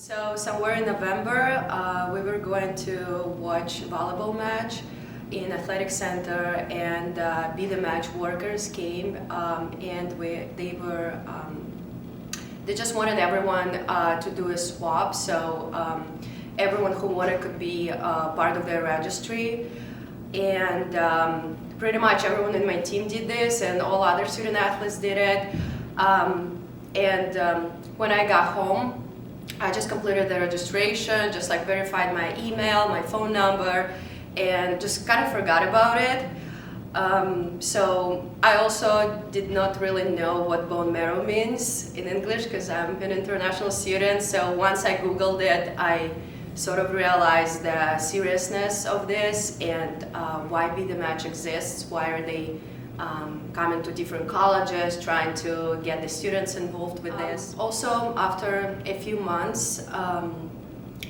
So somewhere in November, we were going to watch volleyball match in athletic center, and Be the Match workers came, and they just wanted everyone to do a swab, so everyone who wanted could be part of their registry. And pretty much everyone in my team did this, and all other student athletes did it. When I got home, I just completed the registration, just like verified my email, my phone number, and just kind of forgot about it. So I also did not really know what bone marrow means in English because I'm an international student. So once I Googled it, I sort of realized the seriousness of this and why Be the Match exists. Why are they coming to different colleges, trying to get the students involved with this. Also, after a few months,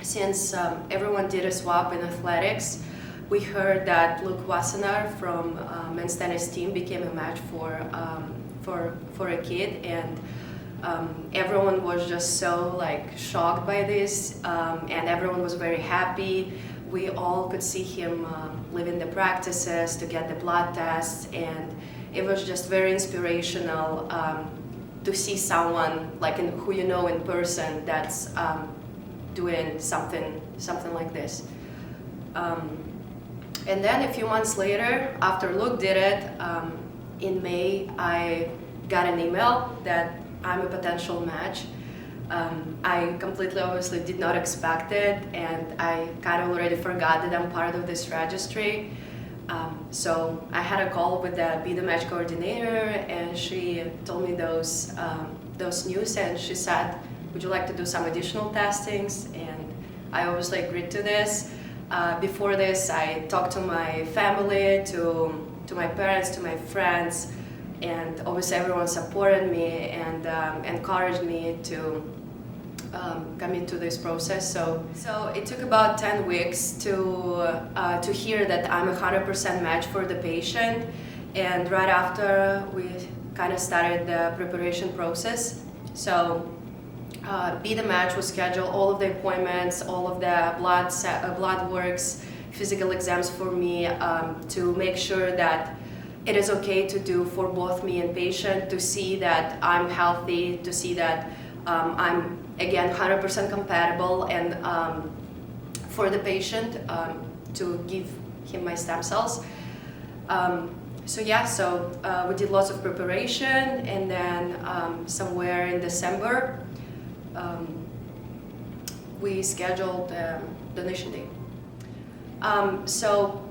since everyone did a swap in athletics, we heard that Luke Wassenaar from men's tennis team became a match for a kid, and everyone was just so shocked by this, and everyone was very happy. We all could see him living the practices to get the blood tests, and it was just very inspirational to see someone who you know in person that's doing something like this. And then a few months later, after Luke did it, in May, I got an email that I'm a potential match. I completely obviously did not expect it, and I kind of already forgot that I'm part of this registry. So I had a call with the Be the Match coordinator, and she told me those news, and she said, would you like to do some additional testings? And I obviously agreed to this. Before this, I talked to my family, to my parents, to my friends, and obviously everyone supported me and encouraged me to come into this process. So it took about 10 weeks to hear that I'm 100% match for the patient, and right after we kind of started the preparation process. So Be the Match was scheduled, all of the appointments, all of the blood works, physical exams for me to make sure that it is okay to do for both me and patient, to see that I'm healthy, to see that I'm, again, 100% compatible, and for the patient to give him my stem cells. So we did lots of preparation, and then somewhere in December, we scheduled donation day. So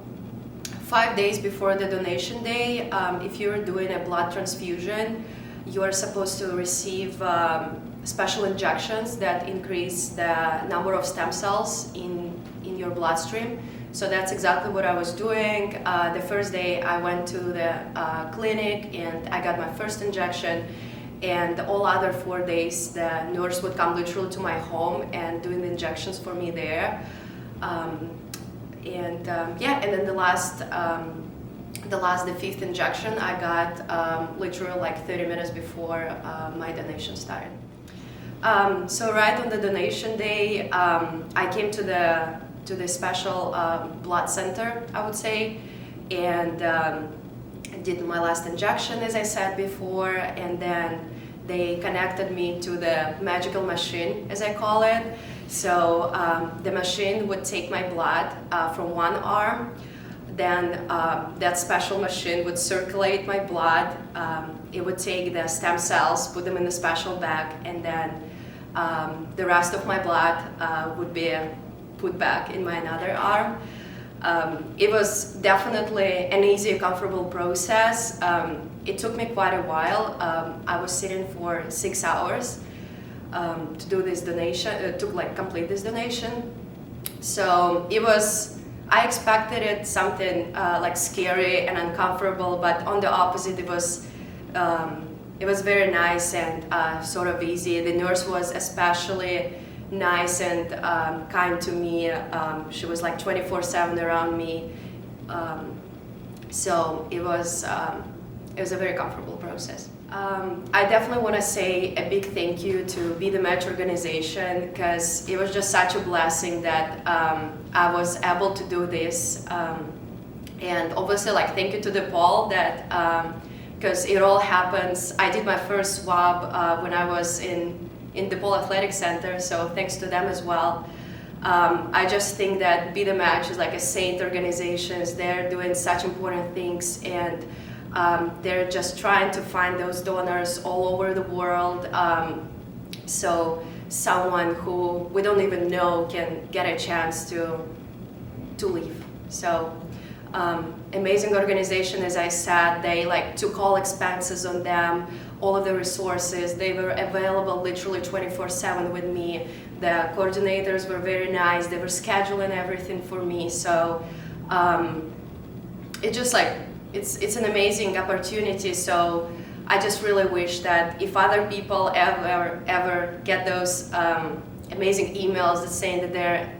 5 days before the donation day, if you're doing a blood transfusion, you are supposed to receive special injections that increase the number of stem cells in your bloodstream. So that's exactly what I was doing. The first day I went to the clinic and I got my first injection, and all other 4 days the nurse would come literally to my home and doing the injections for me there. And then the fifth injection I got literally 30 minutes before my donation started. So right on the donation day, I came to the special blood center, I would say, and did my last injection, as I said before, and then they connected me to the magical machine, as I call it. So the machine would take my blood from one arm, then that special machine would circulate my blood. It would take the stem cells, put them in a special bag, and then the rest of my blood would be put back in my another arm. It was definitely an easy, comfortable process. It took me quite a while. I was sitting for 6 hours to do this donation, to complete this donation. So I expected it something scary and uncomfortable, but on the opposite, it was very nice and sort of easy. The nurse was especially nice and kind to me. She was 24/7 around me. So it was a very comfortable process. I definitely want to say a big thank you to Be the Match organization, because it was just such a blessing that I was able to do this. And obviously, like, thank you to DePaul that, because it all happens. I did my first swab when I was in DePaul Athletic Center, so thanks to them as well. I just think that Be the Match is like a saint organization. They're doing such important things, and they're just trying to find those donors all over the world, so someone who we don't even know can get a chance to live. So amazing organization, as I said. They like took all expenses on them, all of the resources. They were available literally 24/7 with me. The coordinators were very nice. They were scheduling everything for me. So it just like it's an amazing opportunity. So I just really wish that if other people ever get those amazing emails that saying that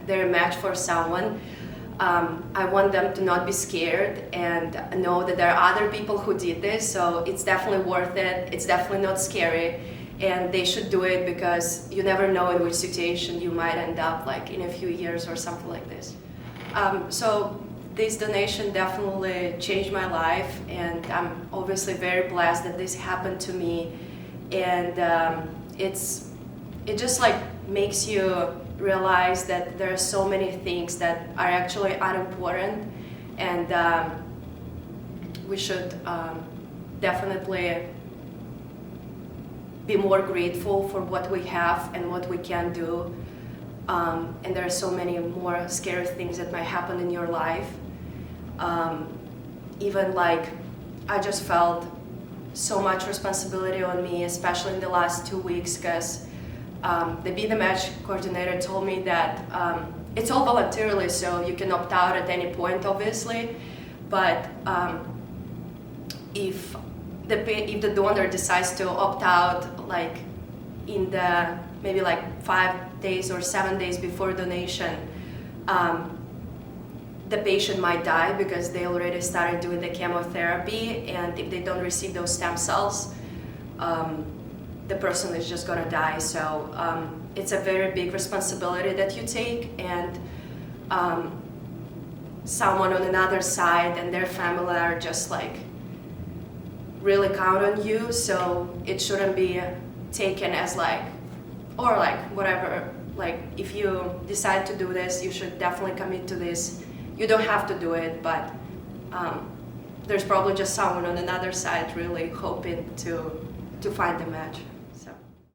they're a match for someone, I want them to not be scared and know that there are other people who did this. So it's definitely worth it. It's definitely not scary, and they should do it, because you never know in which situation you might end up, like in a few years or something like this. So this donation definitely changed my life, and I'm obviously very blessed that this happened to me. And it just like makes you realize that there are so many things that are actually unimportant, and we should definitely be more grateful for what we have and what we can do. And there are so many more scary things that might happen in your life. Even like, I just felt so much responsibility on me, especially in the last 2 weeks, because the Be the Match coordinator told me that it's all voluntarily, so you can opt out at any point, obviously. But if the donor decides to opt out, like in the maybe like 5 days or 7 days before donation, the patient might die because they already started doing the chemotherapy, and if they don't receive those stem cells, the person is just gonna die. So it's a very big responsibility that you take, and someone on another side and their family are just like really count on you. So it shouldn't be taken as like, or like whatever, like if you decide to do this, you should definitely commit to this. You don't have to do it, but there's probably just someone on another side really hoping to find the match.